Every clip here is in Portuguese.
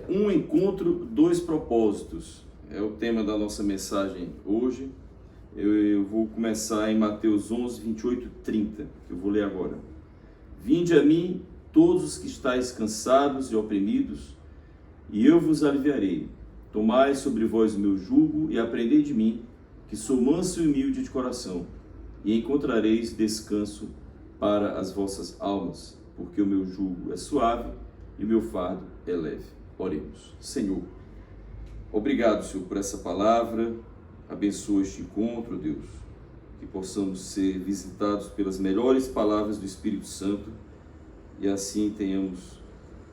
Um encontro, dois propósitos. É o tema da nossa mensagem hoje. Eu vou começar em Mateus 11, 28 e 30, que eu vou ler agora. Vinde a mim, todos os que estáis cansados e oprimidos, e eu vos aliviarei. Tomai sobre vós o meu jugo e aprendei de mim, que sou manso e humilde de coração, e encontrareis descanso para as vossas almas, porque o meu jugo é suave e o meu fardo é leve. Oremos. Senhor, obrigado, Senhor, por essa palavra. Abençoa este encontro, Deus, que possamos ser visitados pelas melhores palavras do Espírito Santo e assim tenhamos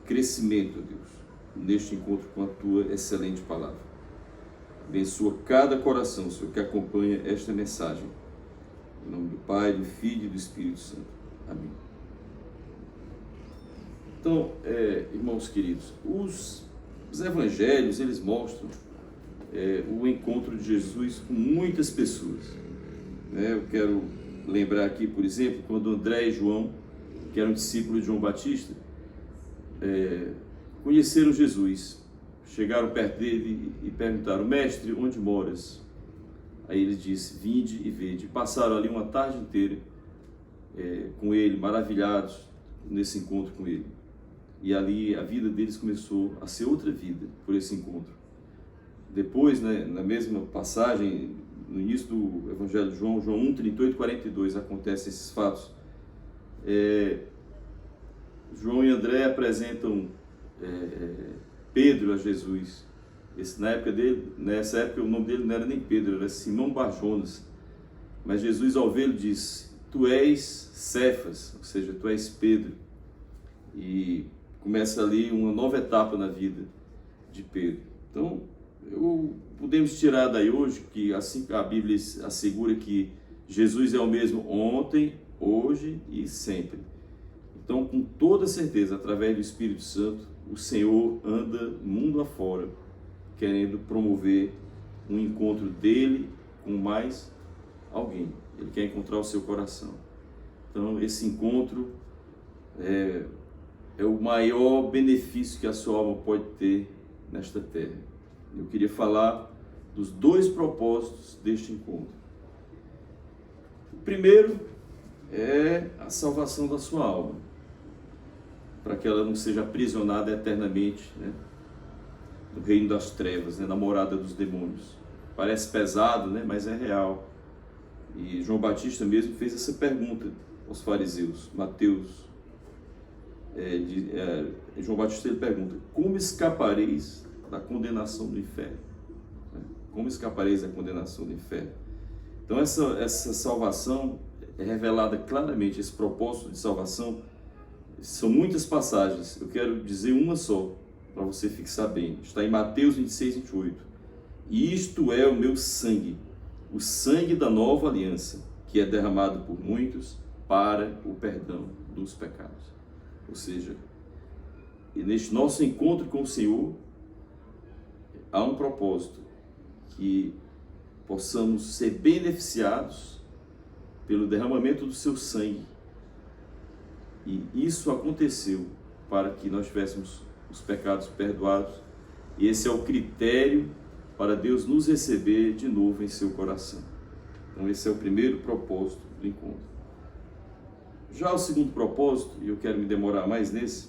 crescimento, Deus, neste encontro com a Tua excelente palavra. Abençoa cada coração, Senhor, que acompanha esta mensagem. Em nome do Pai, do Filho e do Espírito Santo. Amém. Então, irmãos queridos, os evangelhos, eles mostram o encontro de Jesus com muitas pessoas. Eu quero lembrar aqui, por exemplo, quando André e João, que eram discípulos de João Batista, conheceram Jesus, chegaram perto dele e perguntaram: mestre, onde moras? Aí ele disse: vinde e vede. Passaram ali uma tarde inteira com ele, maravilhados nesse encontro com ele. E ali a vida deles começou a ser outra vida por esse encontro. Depois, na mesma passagem, no início do Evangelho de João, João 1, 38 e 42, acontecem esses fatos. João e André apresentam Pedro a Jesus. Nessa época o nome dele não era nem Pedro, era Simão Barjonas. Mas Jesus, ao vê-lo, disse: tu és Cefas, ou seja, tu és Pedro. E começa ali uma nova etapa na vida de Pedro. Então, podemos tirar daí hoje que assim a Bíblia assegura que Jesus é o mesmo ontem, hoje e sempre. Então, com toda certeza, através do Espírito Santo, o Senhor anda mundo afora, querendo promover um encontro dele com mais alguém. Ele quer encontrar o seu coração. Então, esse encontro é o maior benefício que a sua alma pode ter nesta terra. Eu queria falar dos dois propósitos deste encontro. O primeiro é a salvação da sua alma, para que ela não seja aprisionada eternamente, no reino das trevas, na morada dos demônios. Parece pesado, mas é real. E João Batista mesmo fez essa pergunta aos fariseus. João Batista ele pergunta: como escapareis da condenação do inferno? Como escapareis da condenação do inferno? Então essa salvação é revelada claramente, esse propósito de salvação. São muitas passagens, eu quero dizer uma só, para você fixar bem. Está em Mateus 26, 28. Isto é o meu sangue, o sangue da nova aliança, que é derramado por muitos para o perdão dos pecados. Ou seja, neste nosso encontro com o Senhor, há um propósito, que possamos ser beneficiados pelo derramamento do seu sangue. E isso aconteceu para que nós tivéssemos os pecados perdoados. E esse é o critério para Deus nos receber de novo em seu coração. Então esse é o primeiro propósito do encontro. Já o segundo propósito, e eu quero me demorar mais nesse,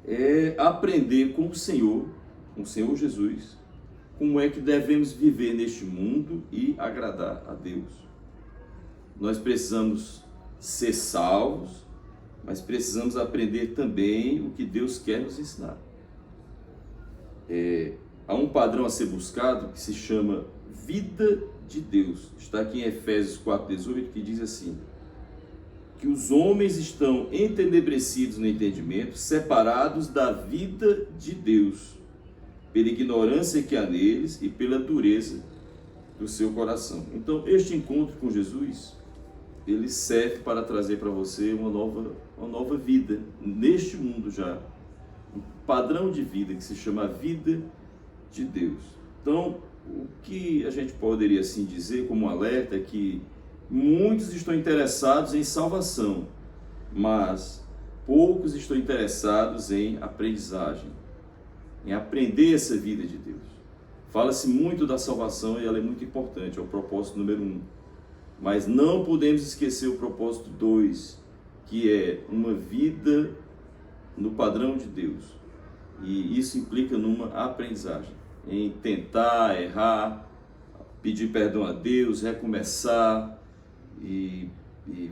é aprender com o Senhor Jesus, como é que devemos viver neste mundo e agradar a Deus. Nós precisamos ser salvos, mas precisamos aprender também o que Deus quer nos ensinar. Há um padrão a ser buscado que se chama vida de Deus. Está aqui em Efésios 4,18, que diz assim: que os homens estão entenebrecidos no entendimento, separados da vida de Deus, pela ignorância que há neles e pela dureza do seu coração. Então, este encontro com Jesus, ele serve para trazer para você uma nova vida, neste mundo já. Um padrão de vida que se chama vida de Deus. Então, o que a gente poderia assim dizer como alerta é que muitos estão interessados em salvação, mas poucos estão interessados em aprendizagem. em aprender essa vida de Deus. Fala-se muito da salvação e ela é muito importante, é o propósito número 1. Mas não podemos esquecer o propósito 2, que é uma vida no padrão de Deus. E isso implica numa aprendizagem, em tentar, errar, pedir perdão a Deus, recomeçar e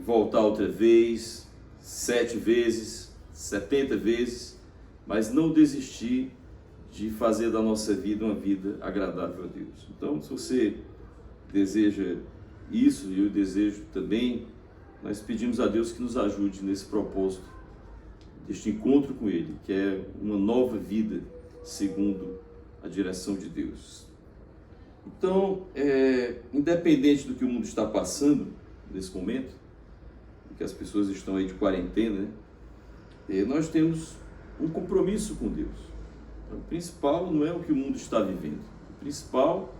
voltar outra vez, 7 vezes, 70 vezes, mas não desistir de fazer da nossa vida uma vida agradável a Deus. Então, se você deseja isso, e eu desejo também, nós pedimos a Deus que nos ajude nesse propósito, deste encontro com Ele, que é uma nova vida segundo a direção de Deus. Então, independente do que o mundo está passando nesse momento, que as pessoas estão aí de quarentena, nós temos um compromisso com Deus. O principal não é o que o mundo está vivendo, o principal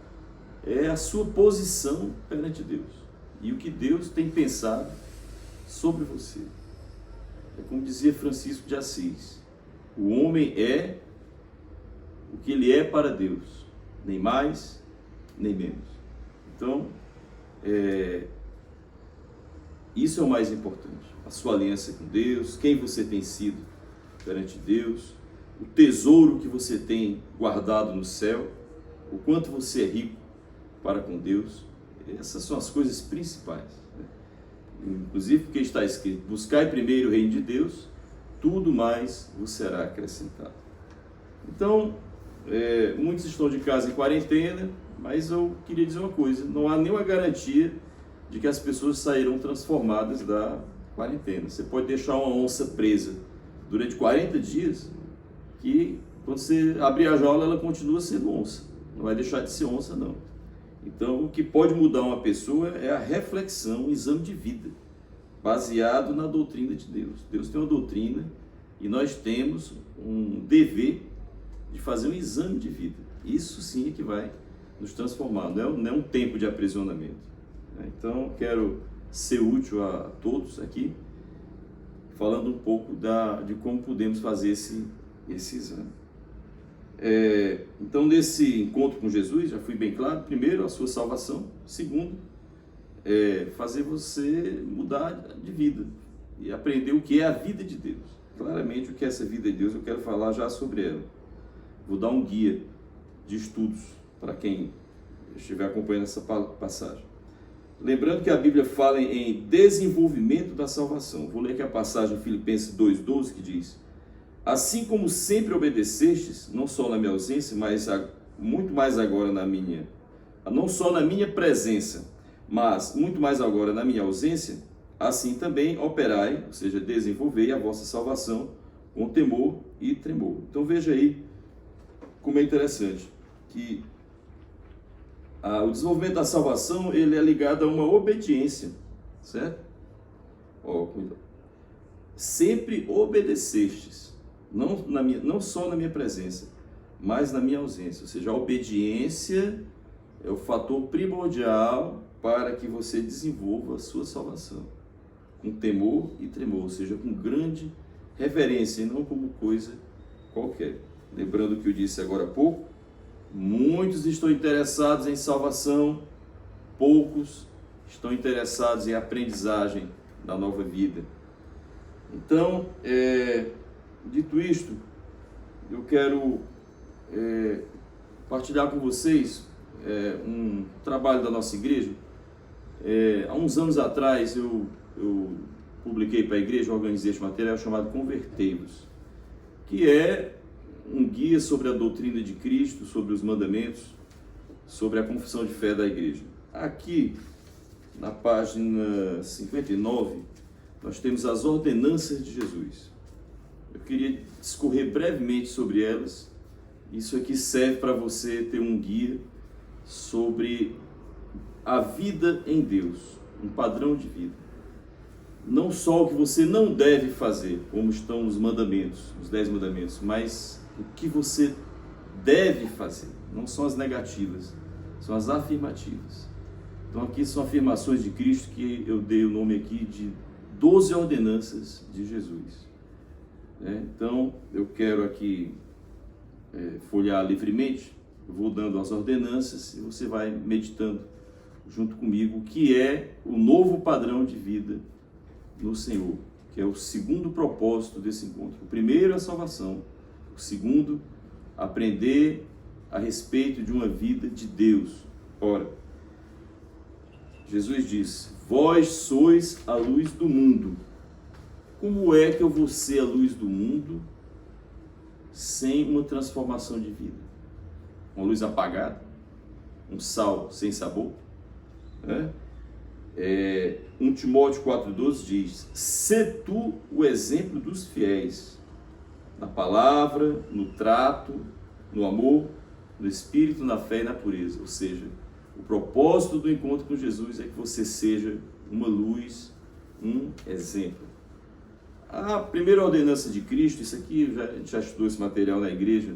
é a sua posição perante Deus e o que Deus tem pensado sobre você. É como dizia Francisco de Assis: o homem é o que ele é para Deus, nem mais, nem menos. Então, isso é o mais importante, a sua aliança com Deus, quem você tem sido perante Deus, o tesouro que você tem guardado no céu, o quanto você é rico para com Deus. Essas são as coisas principais, né? Inclusive porque está escrito: buscai primeiro o reino de Deus, tudo mais vos será acrescentado. Então, muitos estão de casa em quarentena, mas eu queria dizer uma coisa: não há nenhuma garantia de que as pessoas sairão transformadas da quarentena. Você pode deixar uma onça presa durante 40 dias, que quando você abrir a jaula, ela continua sendo onça, não vai deixar de ser onça, não. Então, o que pode mudar uma pessoa é a reflexão, o exame de vida, baseado na doutrina de Deus. Deus tem uma doutrina e nós temos um dever de fazer um exame de vida. Isso sim é que vai nos transformar, não é um tempo de aprisionamento. Então, quero ser útil a todos aqui, falando um pouco de como podemos fazer esse exame. Então, nesse encontro com Jesus, já fui bem claro: primeiro, a sua salvação; segundo, fazer você mudar de vida e aprender o que é a vida de Deus. Claramente, o que é essa vida de Deus, eu quero falar já sobre ela. Vou dar um guia de estudos para quem estiver acompanhando essa passagem. Lembrando que a Bíblia fala em desenvolvimento da salvação. Vou ler aqui a passagem em Filipenses 2,12, que diz: assim como sempre obedecestes, não só na minha ausência, mas muito mais agora não só na minha presença, mas muito mais agora na minha ausência, assim também operai, ou seja, desenvolvei a vossa salvação com temor e tremor. Então veja aí como é interessante que o desenvolvimento da salvação, ele é ligado a uma obediência, certo? Sempre obedecestes, não só na minha presença, mas na minha ausência. Ou seja, a obediência é o fator primordial para que você desenvolva a sua salvação, com temor e tremor, ou seja, com grande reverência e não como coisa qualquer. Lembrando que eu disse agora há pouco, muitos estão interessados em salvação, poucos estão interessados em aprendizagem da nova vida. Então, dito isto, eu quero partilhar com vocês um trabalho da nossa igreja. Há uns anos atrás eu publiquei para a igreja, organizei este material chamado Convertei-vos, que é um guia sobre a doutrina de Cristo, sobre os mandamentos, sobre a confissão de fé da igreja. Aqui, na página 59, nós temos as ordenanças de Jesus. Eu queria discorrer brevemente sobre elas. Isso aqui serve para você ter um guia sobre a vida em Deus, um padrão de vida. Não só o que você não deve fazer, como estão os mandamentos, os 10 mandamentos, mas o que você deve fazer. Não são as negativas, são as afirmativas. Então aqui são afirmações de Cristo, que eu dei o nome aqui de 12 ordenanças de Jesus. Então eu quero aqui folhear livremente, eu vou dando as ordenanças e você vai meditando junto comigo o que é o novo padrão de vida no Senhor, que é o segundo propósito desse encontro. O primeiro é a salvação, o segundo, aprender a respeito de uma vida de Deus. Ora, Jesus diz: vós sois a luz do mundo. Como é que eu vou ser a luz do mundo sem uma transformação de vida? Uma luz apagada? Um sal sem sabor? 1 Timóteo 4,12 diz: sê tu o exemplo dos fiéis, na palavra, no trato, no amor, no espírito, na fé e na pureza. Ou seja, o propósito do encontro com Jesus é que você seja uma luz, um exemplo. A primeira ordenança de Cristo, isso aqui, a gente já estudou esse material na igreja,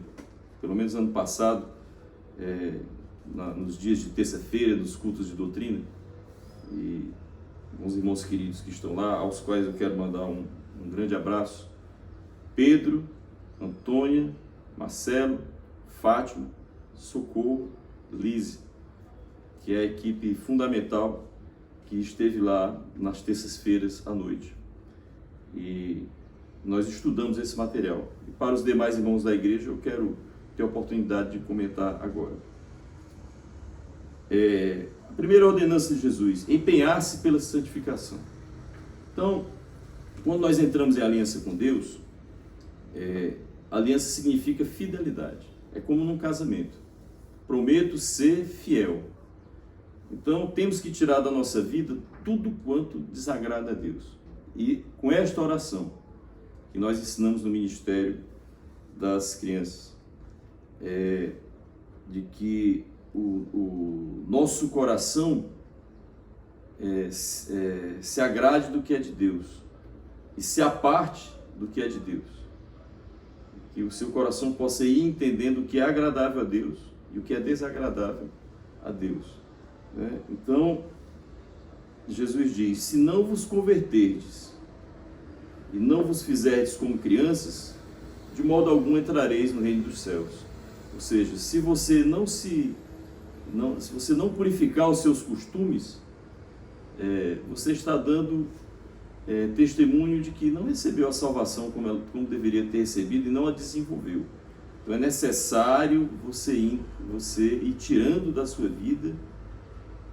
pelo menos ano passado, nos dias de terça-feira, dos cultos de doutrina, e alguns irmãos queridos que estão lá, aos quais eu quero mandar um grande abraço: Pedro, Antônia, Marcelo, Fátima, Socorro, Lise, que é a equipe fundamental que esteve lá nas terças-feiras à noite. E nós estudamos esse material. E para os demais irmãos da igreja, eu quero ter a oportunidade de comentar agora. A primeira ordenança de Jesus: empenhar-se pela santificação. Então, quando nós entramos em aliança com Deus, aliança significa fidelidade. É como num casamento. Prometo ser fiel. Então, temos que tirar da nossa vida tudo quanto desagrada a Deus. E com esta oração, que nós ensinamos no Ministério das Crianças, de que o nosso coração se agrade do que é de Deus e se aparte do que é de Deus. Que o seu coração possa ir entendendo o que é agradável a Deus e o que é desagradável a Deus. Então, Jesus diz: se não vos converterdes e não vos fizerdes como crianças, de modo algum entrareis no reino dos céus. Ou seja, se você se você não purificar os seus costumes, você está dando testemunho de que não recebeu a salvação como deveria ter recebido e não a desenvolveu. Então é necessário você ir tirando da sua vida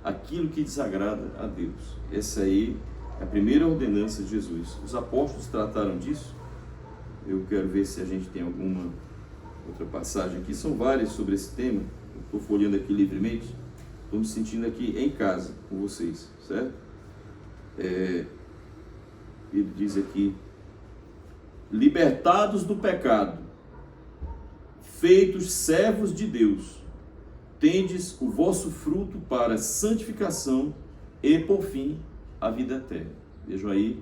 aquilo que desagrada a Deus. Essa aí é a primeira ordenança de Jesus. Os apóstolos trataram disso. Eu quero ver se a gente tem alguma outra passagem aqui. São várias sobre esse tema. Eu estou folheando aqui livremente. Estou me sentindo aqui em casa com vocês, certo? Ele diz aqui: libertados do pecado, feitos servos de Deus, tendes o vosso fruto para santificação e, por fim, a vida eterna. Vejam aí,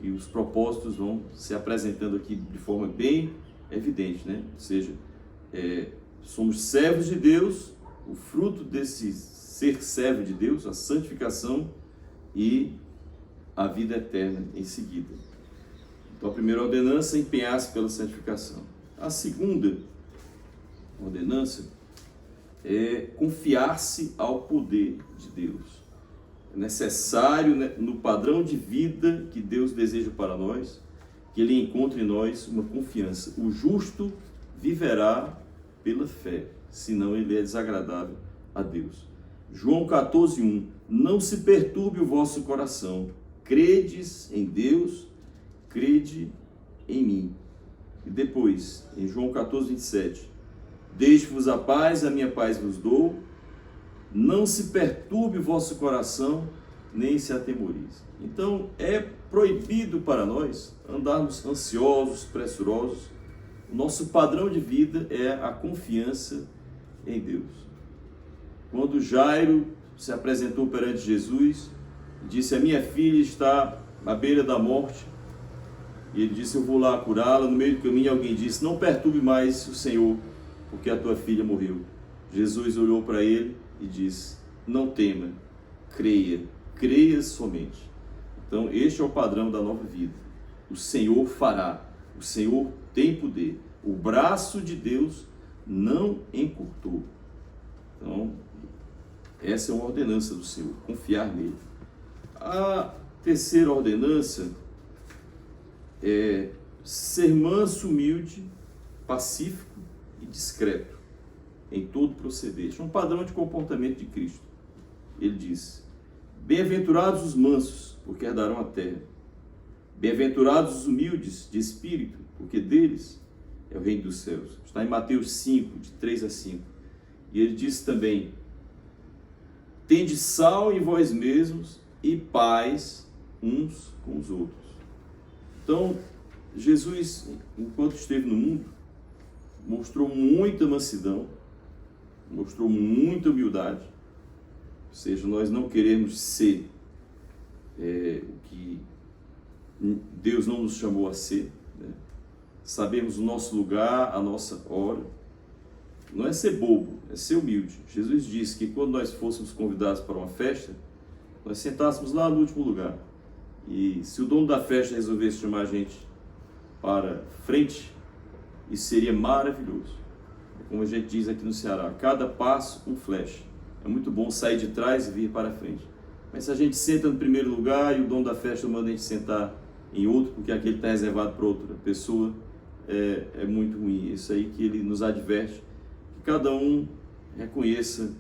e os propósitos vão se apresentando aqui de forma bem evidente, né? Ou seja, somos servos de Deus, o fruto desse ser servo de Deus, a santificação e a vida eterna em seguida. Então, a primeira ordenança é empenhar-se pela santificação. A segunda ordenança é confiar-se ao poder de Deus. É necessário, né, no padrão de vida que Deus deseja para nós, que Ele encontre em nós uma confiança. O justo viverá pela fé, senão ele é desagradável a Deus. João 14:1: não se perturbe o vosso coração, credes em Deus, crede em mim. E depois, em João 14:27, deixe-vos a paz, a minha paz vos dou, não se perturbe o vosso coração, nem se atemorize. Então, é proibido para nós andarmos ansiosos, pressurosos. O nosso padrão de vida é a confiança em Deus. Quando Jairo se apresentou perante Jesus, disse: a minha filha está à beira da morte, e ele disse: eu vou lá curá-la. No meio do caminho alguém disse: não perturbe mais o Senhor, porque a tua filha morreu. Jesus olhou para ele e disse: não tema, creia somente. Então este é o padrão da nova vida. O Senhor fará, o Senhor tem poder. O braço de Deus não encurtou. Então, essa é uma ordenança do Senhor, confiar nele. A terceira ordenança é ser manso, humilde, pacífico e discreto em todo proceder. É um padrão de comportamento de Cristo. Ele diz: bem-aventurados os mansos, porque herdarão a terra. Bem-aventurados os humildes de espírito, porque deles é o reino dos céus. Está em Mateus 5, de 3 a 5. E ele diz também: tende sal em vós mesmos e paz uns com os outros. Então, Jesus, enquanto esteve no mundo, mostrou muita mansidão, mostrou muita humildade. Ou seja, nós não queremos ser o que Deus não nos chamou a ser, né? Sabemos o nosso lugar, a nossa hora. Não é ser bobo, é ser humilde. Jesus disse que quando nós fôssemos convidados para uma festa, nós sentássemos lá no último lugar. E se o dono da festa resolvesse chamar a gente para frente, isso seria maravilhoso. Como a gente diz aqui no Ceará, cada passo um flash. É muito bom sair de trás e vir para frente. Mas se a gente senta no primeiro lugar e o dono da festa manda a gente sentar em outro, porque aquele está reservado para outra pessoa, é muito ruim. Isso aí que ele nos adverte, que cada um reconheça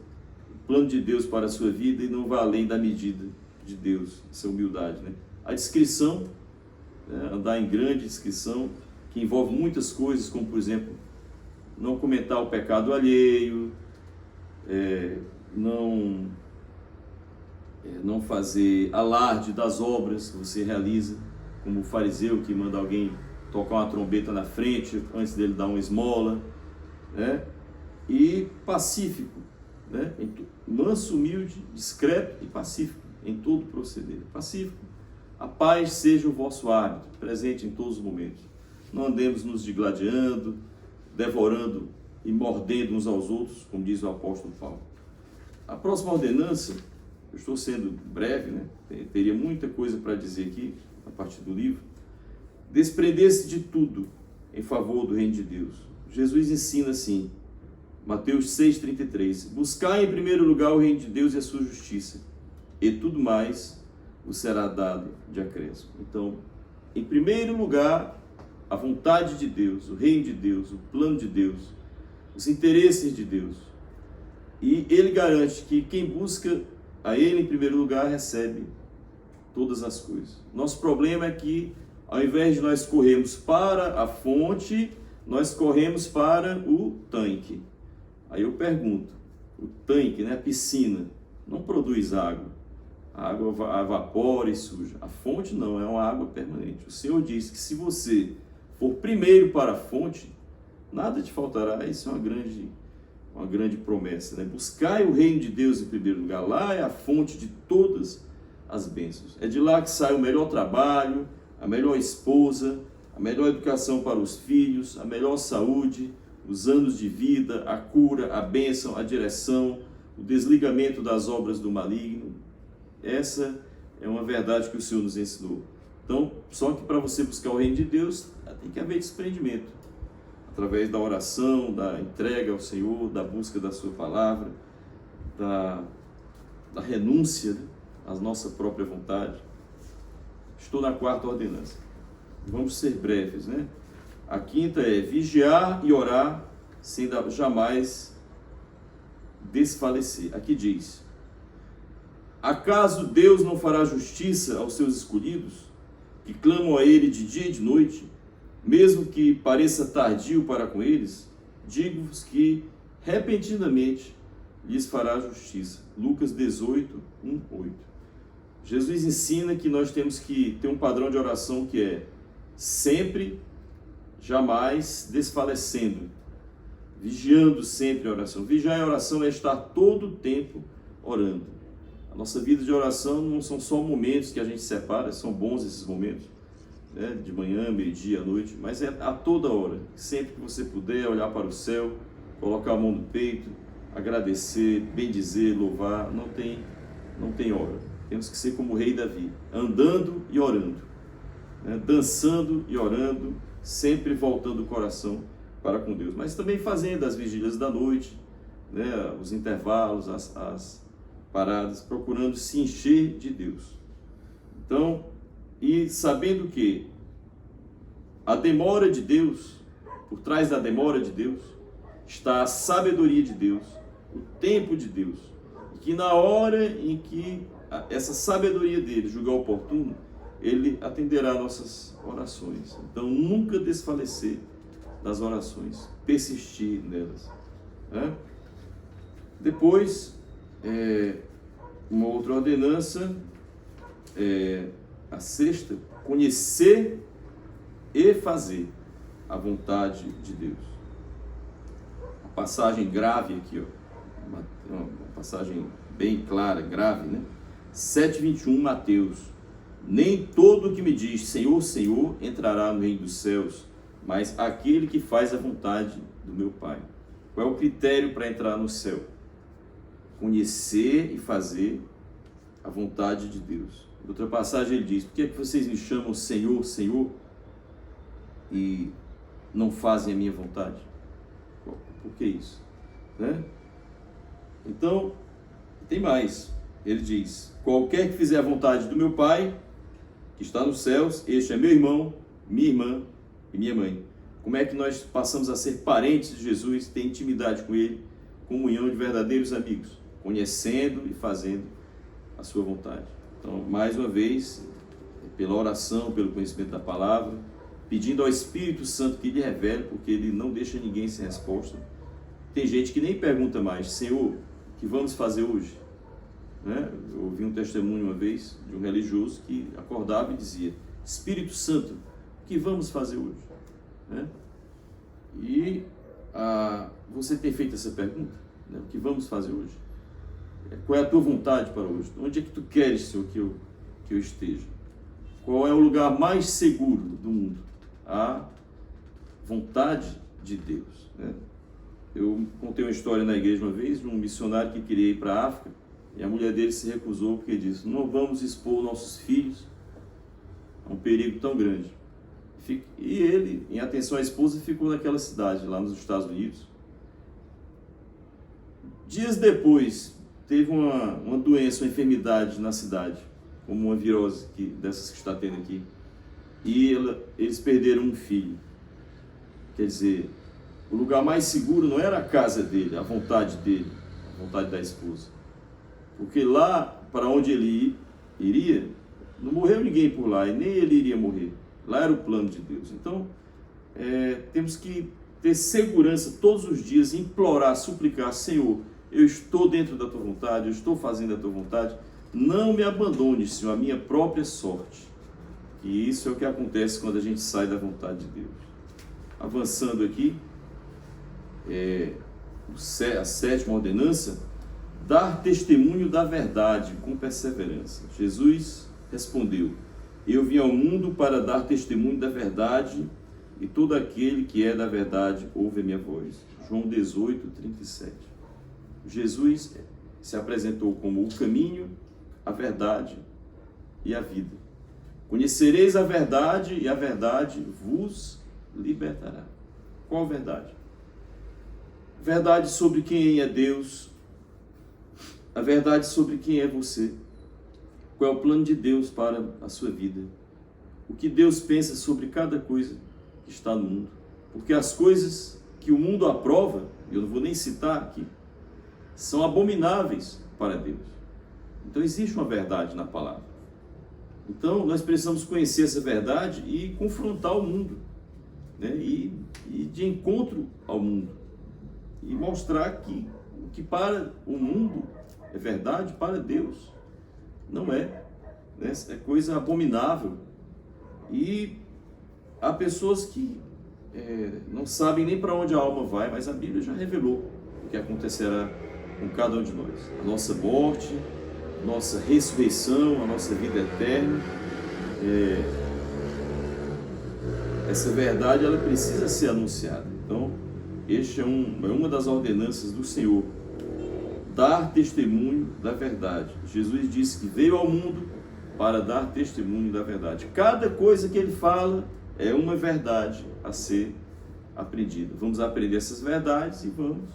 o plano de Deus para a sua vida e não vá além da medida de Deus. Essa humildade, né? A discrição, andar em grande discrição, que envolve muitas coisas, como por exemplo, não comentar o pecado alheio, não fazer alarde das obras que você realiza, como o fariseu que manda alguém tocar uma trombeta na frente antes dele dar uma esmola, né? E pacífico, né? Manso, humilde, discreto e pacífico em todo proceder. Pacífico. A paz seja o vosso hábito, presente em todos os momentos. Não andemos nos digladiando, devorando e mordendo uns aos outros, como diz o apóstolo Paulo. A próxima ordenança, eu estou sendo breve, né? Teria muita coisa para dizer aqui, a partir do livro. Desprender-se de tudo em favor do reino de Deus. Jesus ensina assim, Mateus 6,33, buscai em primeiro lugar o reino de Deus e a sua justiça, e tudo mais vos será dado de acréscimo. Então, em primeiro lugar, a vontade de Deus, o reino de Deus, o plano de Deus, os interesses de Deus. E ele garante que quem busca a ele em primeiro lugar recebe todas as coisas. Nosso problema é que, ao invés de nós corrermos para a fonte, nós corremos para o tanque. Aí eu pergunto, o tanque, né, a piscina, não produz água. A água evapora e suja. A fonte não, é uma água permanente. O Senhor diz que se você for primeiro para a fonte, nada te faltará. Isso é uma grande promessa, né? Buscai o reino de Deus em primeiro lugar. Lá é a fonte de todas as bênçãos. É de lá que sai o melhor trabalho, a melhor esposa, a melhor educação para os filhos, a melhor saúde, os anos de vida, a cura, a bênção, a direção, o desligamento das obras do maligno. Essa é uma verdade que o Senhor nos ensinou. Então, só que para você buscar o reino de Deus, tem que haver desprendimento. Através da oração, da entrega ao Senhor, da busca da sua palavra, da renúncia, né, à nossa própria vontade. Estou na quarta ordenança. Vamos ser breves, né? A quinta é vigiar e orar sem jamais desfalecer. Aqui diz: acaso Deus não fará justiça aos seus escolhidos, que clamam a Ele de dia e de noite, mesmo que pareça tardio para com eles? Digo-vos que repentinamente lhes fará justiça. Lucas 18, 1, 8. Jesus ensina que nós temos que ter um padrão de oração que é sempre, jamais desfalecendo, vigiando sempre a oração. Vigiar a oração é estar todo o tempo orando. A nossa vida de oração não são só momentos que a gente separa, são bons esses momentos, né? De manhã, meio-dia, à noite, mas é a toda hora. Sempre que você puder olhar para o céu, colocar a mão no peito, agradecer, bendizer, louvar, não tem hora. Temos que ser como o rei Davi, andando e orando, né? Dançando e orando, sempre voltando o coração para com Deus, mas também fazendo as vigílias da noite, né, os intervalos, as paradas, procurando se encher de Deus. Então, e sabendo que a demora de Deus, por trás da demora de Deus, está a sabedoria de Deus, o tempo de Deus, e que na hora em que essa sabedoria dele julgar oportuno, ele atenderá nossas orações. Então, nunca desfalecer das orações, persistir nelas. Depois, uma outra ordenança, a sexta, conhecer e fazer a vontade de Deus. Uma passagem grave aqui, uma passagem bem clara, grave, né? 7:21, Mateus. Nem todo o que me diz Senhor, Senhor entrará no reino dos céus, mas aquele que faz a vontade do meu Pai. Qual é o critério para entrar no céu? Conhecer e fazer a vontade de Deus. Em outra passagem ele diz: por que é que vocês me chamam Senhor, Senhor e não fazem a minha vontade? Por que isso? Né? Então, tem mais. Ele diz: qualquer que fizer a vontade do meu Pai, que está nos céus, este é meu irmão, minha irmã e minha mãe. Como é que nós passamos a ser parentes de Jesus, ter intimidade com Ele, comunhão de verdadeiros amigos, conhecendo e fazendo a sua vontade. Então, mais uma vez, pela oração, pelo conhecimento da palavra, pedindo ao Espírito Santo que lhe revele, porque Ele não deixa ninguém sem resposta. Tem gente que nem pergunta mais: Senhor, o que vamos fazer hoje? Né? Eu ouvi um testemunho uma vez de um religioso que acordava e dizia: Espírito Santo, o que vamos fazer hoje? Né? E você tem feito essa pergunta? Né? O que vamos fazer hoje? Qual é a tua vontade para hoje? Onde é que tu queres, Senhor, que eu esteja? Qual é o lugar mais seguro do mundo? A vontade de Deus. Né? Eu contei uma história na igreja uma vez de um missionário que queria ir para a África, e a mulher dele se recusou porque disse: não vamos expor nossos filhos a um perigo tão grande. E ele, em atenção à esposa, ficou naquela cidade, lá nos Estados Unidos. Dias depois, teve uma doença, uma enfermidade na cidade, como uma virose dessas que está tendo aqui. E eles perderam um filho. Quer dizer, o lugar mais seguro não era a casa dele, a vontade dele, a vontade da esposa. Porque lá, para onde ele iria, não morreu ninguém por lá, e nem ele iria morrer. Lá era o plano de Deus. Então, temos que ter segurança todos os dias, implorar, suplicar: Senhor, eu estou dentro da tua vontade, eu estou fazendo a tua vontade, não me abandone, Senhor, a minha própria sorte. E isso é o que acontece quando a gente sai da vontade de Deus. Avançando aqui, a sétima ordenança: dar testemunho da verdade com perseverança. Jesus respondeu: eu vim ao mundo para dar testemunho da verdade, e todo aquele que é da verdade ouve a minha voz. João 18:37. Jesus se apresentou como o caminho, a verdade e a vida. Conhecereis a verdade, e a verdade vos libertará. Qual verdade? Verdade sobre quem é Deus, a verdade sobre quem é você. Qual é o plano de Deus para a sua vida? O que Deus pensa sobre cada coisa que está no mundo? Porque as coisas que o mundo aprova, eu não vou nem citar aqui, são abomináveis para Deus. Então existe uma verdade na palavra. Então nós precisamos conhecer essa verdade e confrontar o mundo, né? E de encontro ao mundo. E mostrar que o que para o mundo é verdade, para Deus não é, né? É coisa abominável. E há pessoas que não sabem nem para onde a alma vai, mas a Bíblia já revelou o que acontecerá com cada um de nós. A nossa morte, a nossa ressurreição, a nossa vida eterna. Essa verdade, ela precisa ser anunciada. Então, este é uma das ordenanças do Senhor: dar testemunho da verdade. Jesus disse que veio ao mundo para dar testemunho da verdade. Cada coisa que ele fala é uma verdade a ser aprendida. Vamos aprender essas verdades e vamos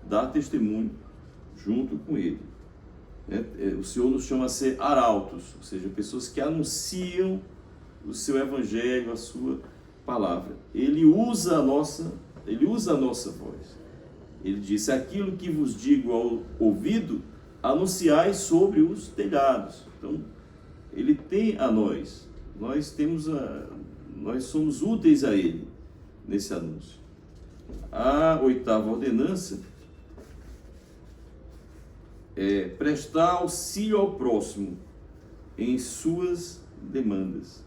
dar testemunho junto com ele. O Senhor nos chama a ser arautos, ou seja, pessoas que anunciam o seu evangelho, a sua palavra. Ele usa a nossa voz. Ele disse: aquilo que vos digo ao ouvido, anunciai sobre os telhados. Então, ele tem a nós. Nós somos úteis a ele nesse anúncio. A 8ª ordenança é prestar auxílio ao próximo em suas demandas.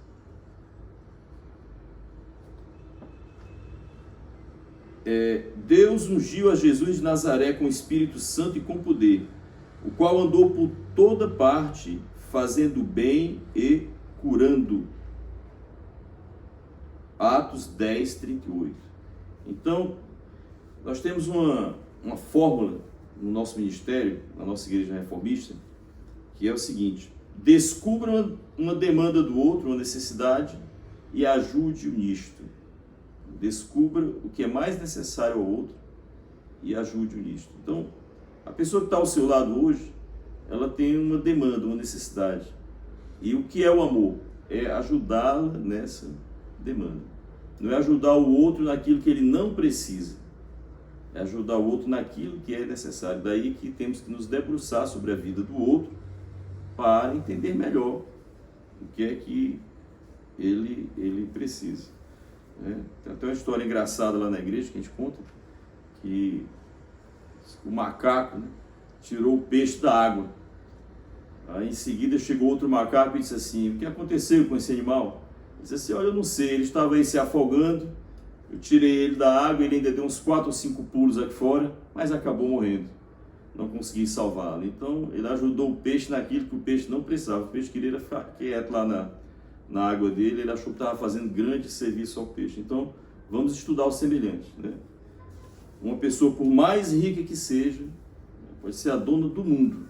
Deus ungiu a Jesus de Nazaré com o Espírito Santo e com poder, o qual andou por toda parte, fazendo bem e curando. Atos 10, 38. Então, nós temos uma fórmula no nosso ministério, na nossa igreja reformista, que é o seguinte: descubra uma demanda do outro, uma necessidade, e ajude-o nisto. Descubra o que é mais necessário ao outro e ajude-o nisto. Então, a pessoa que está ao seu lado hoje, ela tem uma demanda, uma necessidade. E o que é o amor? É ajudá-la nessa demanda. Não é ajudar o outro naquilo que ele não precisa. É ajudar o outro naquilo que é necessário. Daí que temos que nos debruçar sobre a vida do outro para entender melhor o que é que ele precisa. Tem até uma história engraçada lá na igreja que a gente conta, que o macaco, tirou o peixe da água. Aí em seguida chegou outro macaco e disse assim: o que aconteceu com esse animal? Ele disse assim: olha, eu não sei, ele estava aí se afogando, eu tirei ele da água, ele ainda deu uns 4 ou 5 pulos aqui fora, mas acabou morrendo, não consegui salvá-lo. Então ele ajudou o peixe naquilo que o peixe não precisava. O peixe queria ficar quieto lá na água dele, ele achou que estava fazendo grande serviço ao peixe. Então vamos estudar o semelhante, Uma pessoa, por mais rica que seja, pode ser a dona do mundo,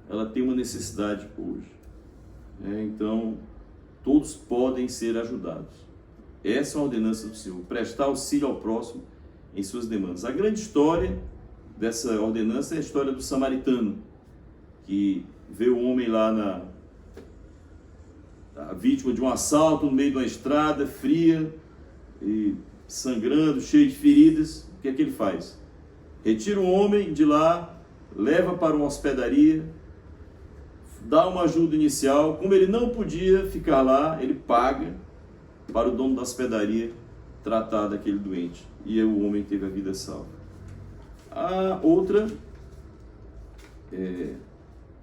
ela tem uma necessidade hoje. Então, todos podem ser ajudados. Essa é a ordenança do Senhor: prestar auxílio ao próximo em suas demandas. A grande história dessa ordenança é a história do samaritano, que vê o homem lá a vítima de um assalto no meio de uma estrada fria e sangrando, cheio de feridas. O que é que ele faz? Retira o homem de lá, leva para uma hospedaria, dá uma ajuda inicial. Como ele não podia ficar lá, ele paga para o dono da hospedaria tratar daquele doente. E o homem teve a vida salva. A outra,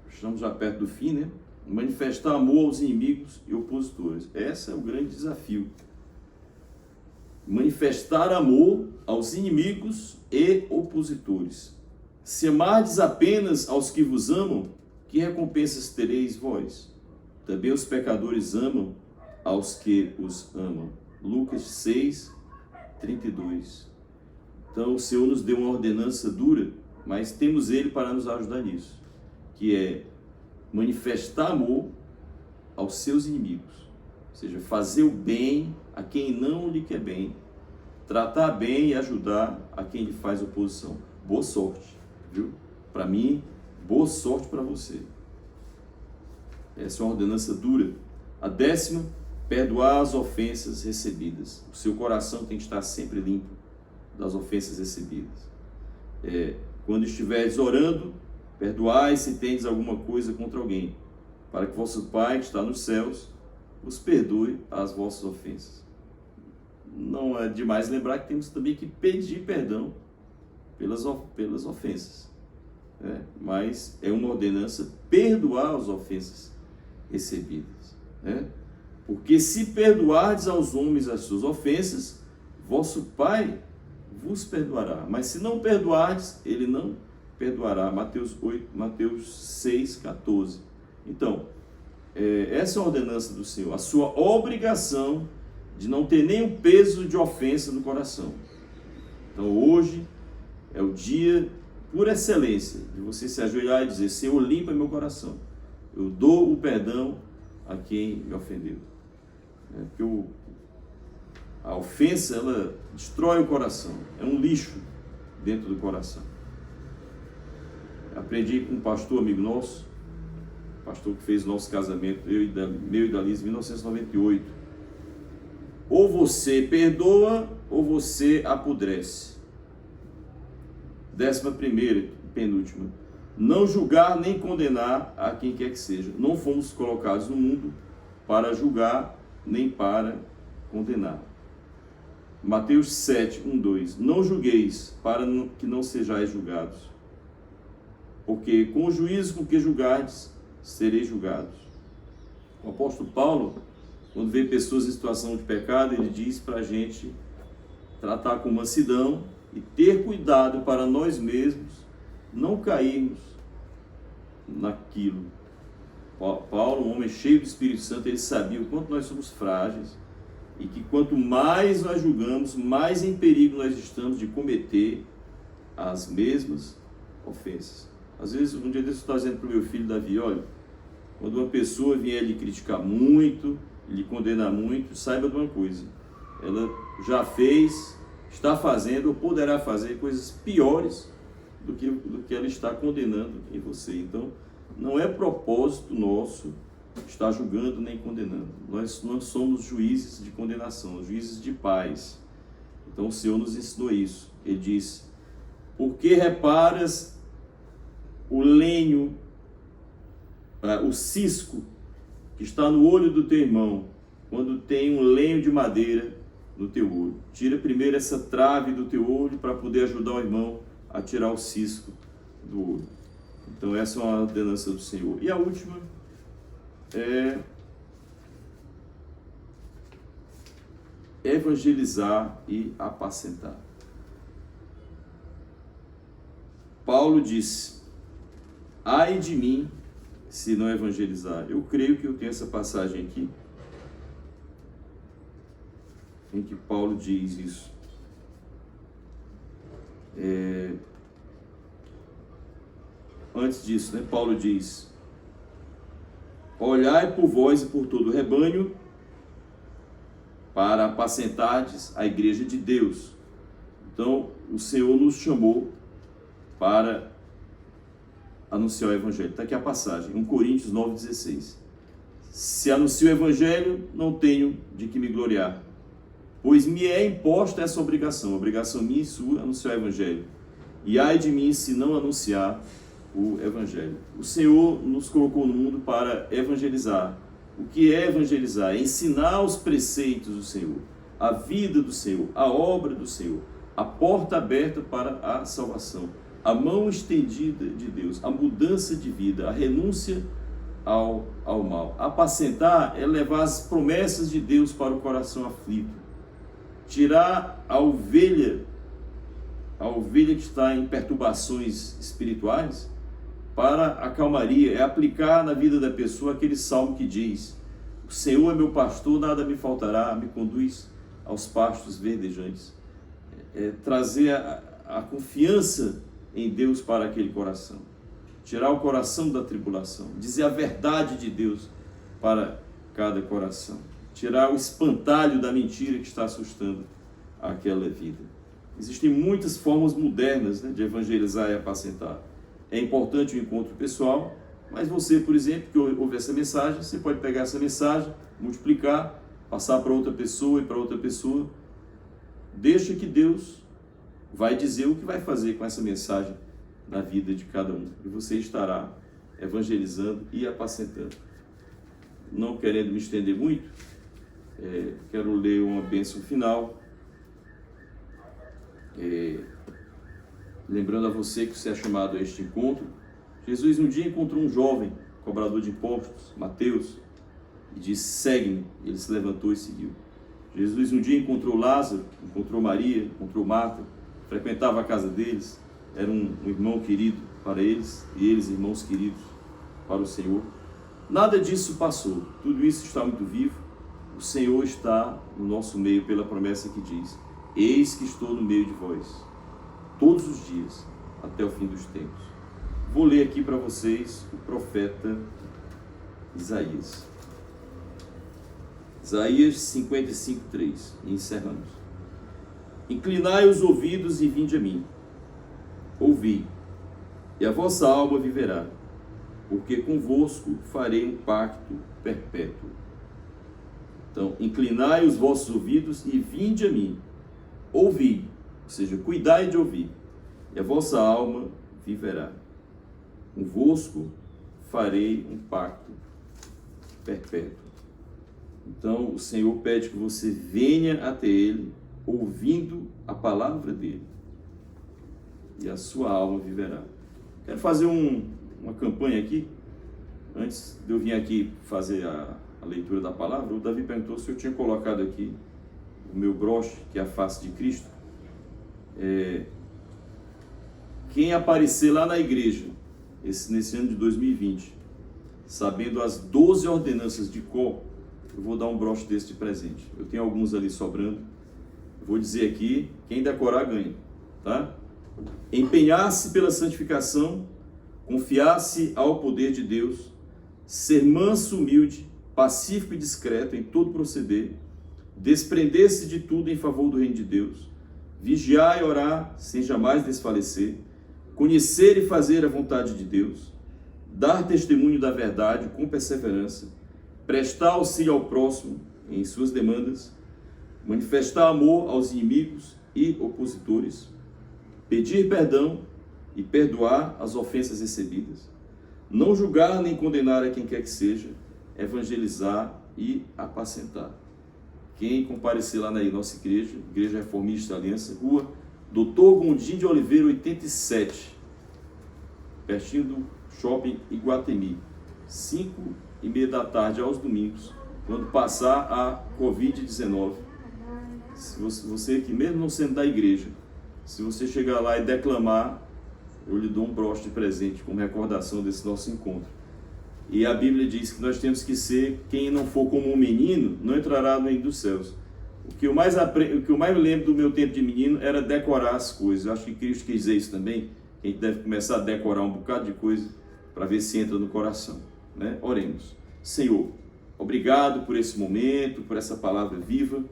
estamos já perto do fim, manifestar amor aos inimigos e opositores. Esse é o grande desafio. Manifestar amor aos inimigos e opositores. Se amardes apenas aos que vos amam, que recompensas tereis vós? Também os pecadores amam aos que os amam. Lucas 6, 32. Então o Senhor nos deu uma ordenança dura, mas temos Ele para nos ajudar nisso, que é manifestar amor aos seus inimigos, ou seja, fazer o bem a quem não lhe quer bem, tratar bem e ajudar a quem lhe faz oposição. Boa sorte, viu? Para mim, boa sorte para você. Essa é uma ordenança dura. A 10ª, perdoar as ofensas recebidas. O seu coração tem que estar sempre limpo das ofensas recebidas. Quando estiveres orando, perdoai se tendes alguma coisa contra alguém, para que vosso Pai que está nos céus os perdoe as vossas ofensas. Não é demais lembrar que temos também que pedir perdão pelas ofensas, mas é uma ordenança perdoar as ofensas recebidas, porque se perdoardes aos homens as suas ofensas, vosso Pai vos perdoará, mas se não perdoardes, Ele não perdoará. Mateus 6, 14. Então, essa é a ordenança do Senhor, a sua obrigação de não ter nenhum peso de ofensa no coração. Então hoje é o dia por excelência de você se ajoelhar e dizer: Senhor, limpa meu coração, eu dou o perdão a quem me ofendeu. Porque a ofensa, destrói o coração, é um lixo dentro do coração. Aprendi com um pastor amigo nosso, pastor que fez nosso casamento, meu e da Liz, em 1998. Ou você perdoa, ou você apodrece. 11ª, penúltima. Não julgar nem condenar a quem quer que seja. Não fomos colocados no mundo para julgar, nem para condenar. Mateus 7, 1, 2. Não julgueis, para que não sejais julgados. Porque com o juízo com que julgardes, sereis julgados. O apóstolo Paulo, quando vê pessoas em situação de pecado, ele diz para a gente tratar com mansidão e ter cuidado para nós mesmos não cairmos naquilo. Paulo, um homem cheio do Espírito Santo, ele sabia o quanto nós somos frágeis e que quanto mais nós julgamos, mais em perigo nós estamos de cometer as mesmas ofensas. Às vezes, um dia desse eu estava dizendo para o meu filho Davi, olha, quando uma pessoa vier lhe criticar muito, lhe condenar muito, saiba de uma coisa, ela já fez, está fazendo ou poderá fazer coisas piores do que ela está condenando em você. Então, não é propósito nosso estar julgando nem condenando. Nós não somos juízes de condenação, juízes de paz. Então, o Senhor nos ensinou isso. Ele diz, por que reparas o lenho, o cisco que está no olho do teu irmão, quando tem um lenho de madeira no teu olho? Tira primeiro essa trave do teu olho para poder ajudar o irmão a tirar o cisco do olho. Então essa é uma ordenança do Senhor. E a última é evangelizar e apacentar. Paulo disse, ai de mim se não evangelizar. Eu creio que eu tenho essa passagem aqui, em que Paulo diz isso. Antes disso, Paulo diz, olhai por vós e por todo o rebanho, para apacentardes a igreja de Deus. Então, o Senhor nos chamou para anunciar o Evangelho. Está aqui a passagem, 1 Coríntios 9,16. Se anuncio o Evangelho, não tenho de que me gloriar, pois me é imposta essa obrigação minha e sua, anunciar o Evangelho. E ai de mim se não anunciar o Evangelho. O Senhor nos colocou no mundo para evangelizar. O que é evangelizar? É ensinar os preceitos do Senhor, a vida do Senhor, a obra do Senhor, a porta aberta para a salvação, a mão estendida de Deus, a mudança de vida, a renúncia ao mal. Apacentar é levar as promessas de Deus para o coração aflito, tirar a ovelha que está em perturbações espirituais para a calmaria, é aplicar na vida da pessoa aquele salmo que diz, o Senhor é meu pastor, nada me faltará, me conduz aos pastos verdejantes. É trazer a confiança em Deus para aquele coração, tirar o coração da tribulação, dizer a verdade de Deus para cada coração, tirar o espantalho da mentira que está assustando aquela vida. Existem muitas formas modernas de evangelizar e apacentar. É importante o encontro pessoal, mas você, por exemplo, que ouve essa mensagem, você pode pegar essa mensagem, multiplicar, passar para outra pessoa e para outra pessoa. Deixa que Deus vai dizer o que vai fazer com essa mensagem na vida de cada um. E você estará evangelizando e apacentando. Não querendo me estender muito, quero ler uma bênção final. Lembrando a você que você é chamado a este encontro. Jesus um dia encontrou um jovem cobrador de impostos, Mateus, e disse, segue-me. Ele se levantou e seguiu. Jesus um dia encontrou Lázaro, encontrou Maria, encontrou Marta, frequentava a casa deles, era um irmão querido para eles, e eles irmãos queridos para o Senhor. Nada disso passou, tudo isso está muito vivo. O Senhor está no nosso meio pela promessa que diz, eis que estou no meio de vós, todos os dias, até o fim dos tempos. Vou ler aqui para vocês o profeta Isaías. Isaías 55:3, e encerramos. Inclinai os ouvidos e vinde a mim. Ouvi, e a vossa alma viverá, porque convosco farei um pacto perpétuo. Então, inclinai os vossos ouvidos e vinde a mim. Ouvi, ou seja, cuidai de ouvir, e a vossa alma viverá. Convosco farei um pacto perpétuo. Então, o Senhor pede que você venha até Ele, ouvindo a palavra dEle, e a sua alma viverá. Quero fazer uma campanha aqui. Antes de eu vir aqui fazer a leitura da palavra, o Davi perguntou se eu tinha colocado aqui o meu broche, que é a face de Cristo. Quem aparecer lá na igreja, nesse ano de 2020, sabendo as 12 ordenanças de cor, eu vou dar um broche desse de presente. Eu tenho alguns ali sobrando. Vou dizer aqui, quem decorar ganha, tá? Empenhar-se pela santificação, confiar-se ao poder de Deus, ser manso, humilde, pacífico e discreto em todo proceder, desprender-se de tudo em favor do reino de Deus, vigiar e orar sem jamais desfalecer, conhecer e fazer a vontade de Deus, dar testemunho da verdade com perseverança, prestar auxílio ao próximo em suas demandas, manifestar amor aos inimigos e opositores, pedir perdão e perdoar as ofensas recebidas, não julgar nem condenar a quem quer que seja, evangelizar e apacentar. Quem comparecer lá na nossa igreja, Igreja Reformista Aliança, Rua Doutor Gondim de Oliveira, 87, pertinho do Shopping Iguatemi, 5:30 da tarde aos domingos, quando passar a Covid-19. Se você que mesmo não sendo da igreja, se você chegar lá e declamar, eu lhe dou um broche de presente como recordação desse nosso encontro. E a Bíblia diz que nós temos que ser, quem não for como um menino, não entrará no reino dos céus. O que eu mais lembro do meu tempo de menino era decorar as coisas. Eu acho que Cristo quis dizer isso também, que a gente deve começar a decorar um bocado de coisa para ver se entra no coração, né? Oremos. Senhor, obrigado por esse momento, por essa palavra viva.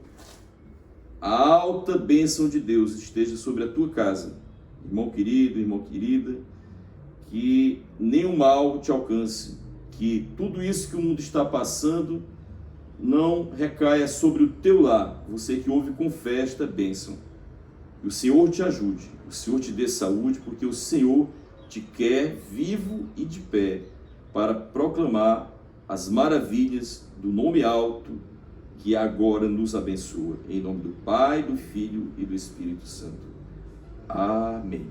A alta bênção de Deus esteja sobre a tua casa, irmão querido, irmã querida, que nenhum mal te alcance, que tudo isso que o mundo está passando não recaia sobre o teu lar, você que ouve com fé esta bênção. Que o Senhor te ajude, o Senhor te dê saúde, porque o Senhor te quer vivo e de pé para proclamar as maravilhas do nome alto que agora nos abençoa. Em nome do Pai, do Filho e do Espírito Santo. Amém.